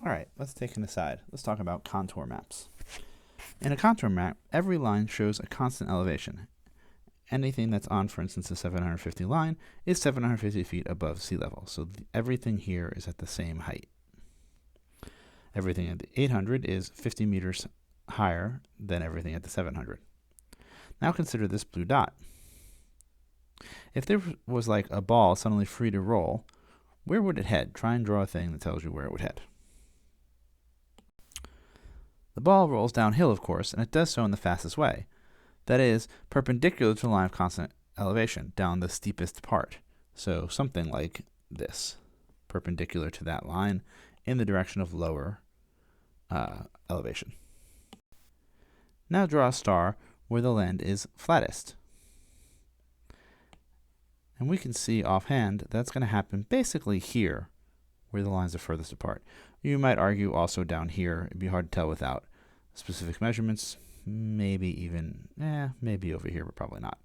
All right, let's take an aside. Let's talk about contour maps. In a contour map, every line shows a constant elevation. Anything that's on, for instance, the 750 line is 750 feet above sea level. So everything here is at the same height. Everything at the 800 is 50 meters higher than everything at the 700. Now consider this blue dot. If there was like a ball suddenly free to roll, where would it head? Try and draw a thing that tells you where it would head. The ball rolls downhill, of course, and it does so in the fastest way. That is, perpendicular to the line of constant elevation, down the steepest part. So something like this, perpendicular to that line in the direction of lower elevation. Now draw a star where the land is flattest. And we can see offhand that's going to happen basically here, where the lines are furthest apart. You might argue also down here. It'd be hard to tell without specific measurements. Maybe even, maybe over here, but probably not.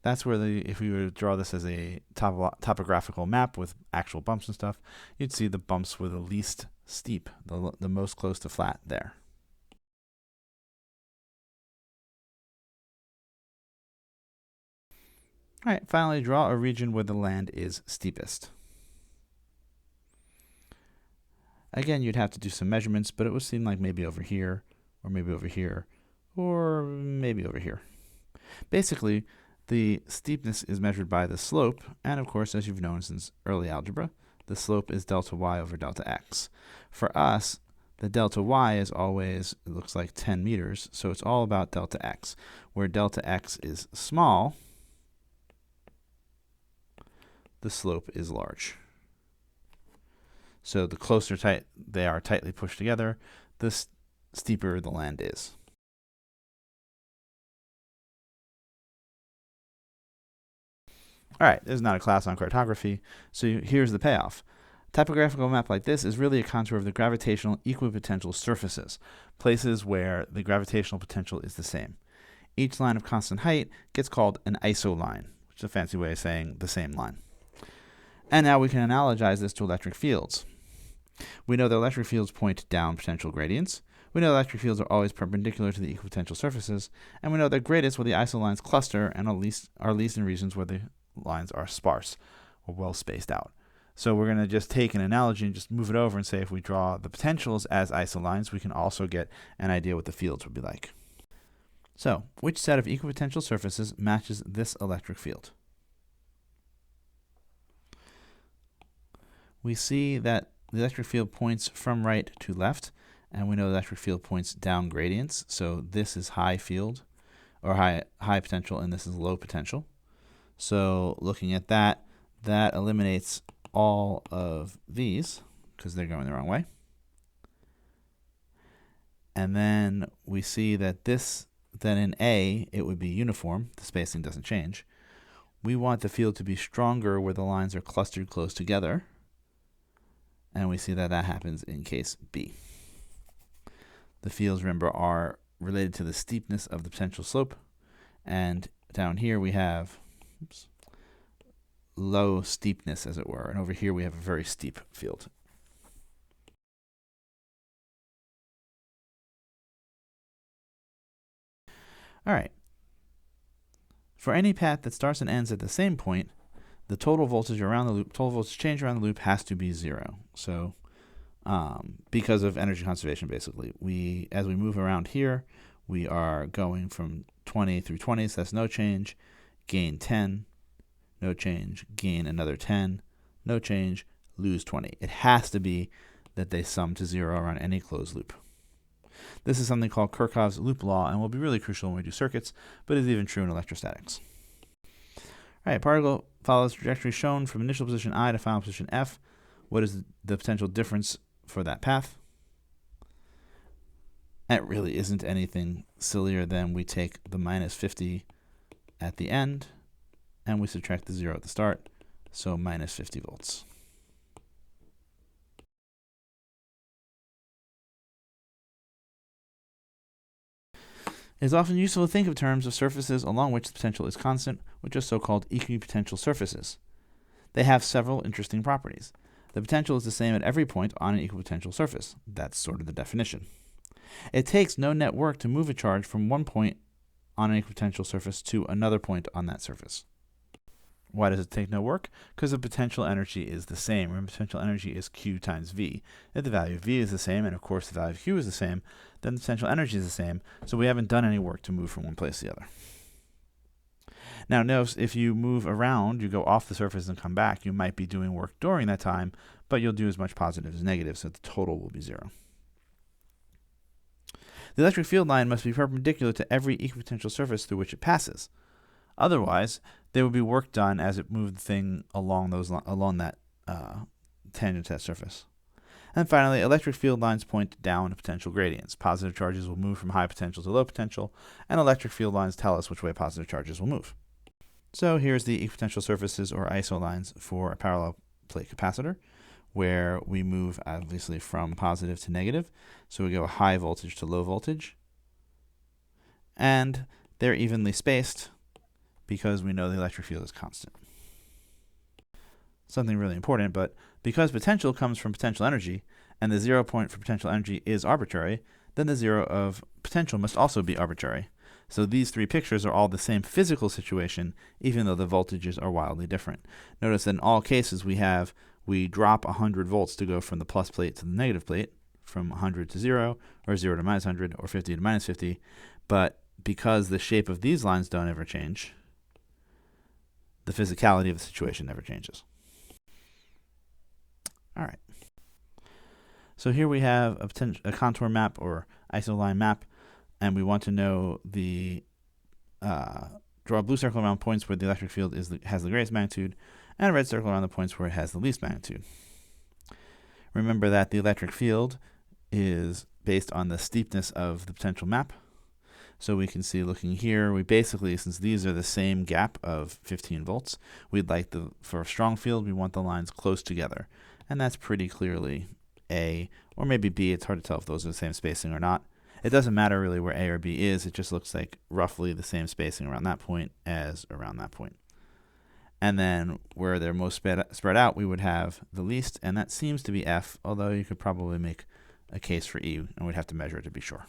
That's where if we were to draw this as a topographical map with actual bumps and stuff, you'd see the bumps were the least steep, the most close to flat there. All right, finally draw a region where the land is steepest. Again, you'd have to do some measurements, but it would seem like maybe over here, or maybe over here, or maybe over here. Basically, the steepness is measured by the slope, and of course, as you've known since early algebra, the slope is delta y over delta x. For us, the delta y is always, it looks like 10 meters, so it's all about delta x. Where delta x is small, the slope is large. So the closer they are tightly pushed together, the steeper the land is. All right, this is not a class on cartography, so here's the payoff. A typographical map like this is really a contour of the gravitational equipotential surfaces, places where the gravitational potential is the same. Each line of constant height gets called an isoline, which is a fancy way of saying the same line. And now we can analogize this to electric fields. We know that electric fields point down potential gradients. We know electric fields are always perpendicular to the equipotential surfaces, and we know they're greatest where the isolines cluster and are least in regions where the lines are sparse or well spaced out. So we're going to just take an analogy and just move it over and say if we draw the potentials as isolines, we can also get an idea what the fields would be like. So, which set of equipotential surfaces matches this electric field? We see that the electric field points from right to left, and we know the electric field points down gradients. So this is high field, or high potential, and this is low potential. So looking at that, that eliminates all of these because they're going the wrong way. And then we see that then in A, it would be uniform. The spacing doesn't change. We want the field to be stronger where the lines are clustered close together. And we see that that happens in case B. The fields, remember, are related to the steepness of the potential slope. And down here we have low steepness, as it were. And over here we have a very steep field. All right. For any path that starts and ends at the same point, the total voltage change around the loop has to be 0. So because of energy conservation, basically, as we move around here, we are going from 20 through 20, so that's no change, gain 10, no change, gain another 10, no change, lose 20. It has to be that they sum to 0 around any closed loop. This is something called Kirchhoff's loop law and will be really crucial when we do circuits, but is even true in electrostatics. All right, particle follows trajectory shown from initial position I to final position F. What is the potential difference for that path? That really isn't anything sillier than we take the minus 50 at the end and we subtract the 0 at the start, so minus 50 volts. It is often useful to think of terms of surfaces along which the potential is constant, which are so-called equipotential surfaces. They have several interesting properties. The potential is the same at every point on an equipotential surface. That's sort of the definition. It takes no net work to move a charge from one point on an equipotential surface to another point on that surface. Why does it take no work? Because the potential energy is the same. Remember, potential energy is Q times V. If the value of V is the same, and of course the value of Q is the same, then the potential energy is the same, so we haven't done any work to move from one place to the other. Now notice, if you move around, you go off the surface and come back, you might be doing work during that time, but you'll do as much positive as negative, so the total will be 0. The electric field line must be perpendicular to every equipotential surface through which it passes. Otherwise, there would be work done as it moved the thing along that tangent to that surface. And finally, electric field lines point down to potential gradients. Positive charges will move from high potential to low potential, and electric field lines tell us which way positive charges will move. So here's the equipotential surfaces, or isolines, for a parallel plate capacitor, where we move obviously from positive to negative. So we go high voltage to low voltage. And they're evenly spaced because we know the electric field is constant. Something really important, but because potential comes from potential energy, and the 0 point for potential energy is arbitrary, then the 0 of potential must also be arbitrary. So these three pictures are all the same physical situation, even though the voltages are wildly different. Notice that in all cases we drop 100 volts to go from the plus plate to the negative plate, from 100 to 0, or 0 to minus 100, or 50 to minus 50. But because the shape of these lines don't ever change, the physicality of the situation never changes. All right. So here we have a contour map or isoline map, and we want to know draw a blue circle around points where the electric field has the greatest magnitude, and a red circle around the points where it has the least magnitude. Remember that the electric field is based on the steepness of the potential map. So we can see, looking here, we basically, since these are the same gap of 15 volts, we'd like for a strong field, we want the lines close together. And that's pretty clearly A, or maybe B. It's hard to tell if those are the same spacing or not. It doesn't matter really where A or B is. It just looks like roughly the same spacing around that point as around that point. And then where they're most spread out, we would have the least, and that seems to be F, although you could probably make a case for E, and we'd have to measure it to be sure.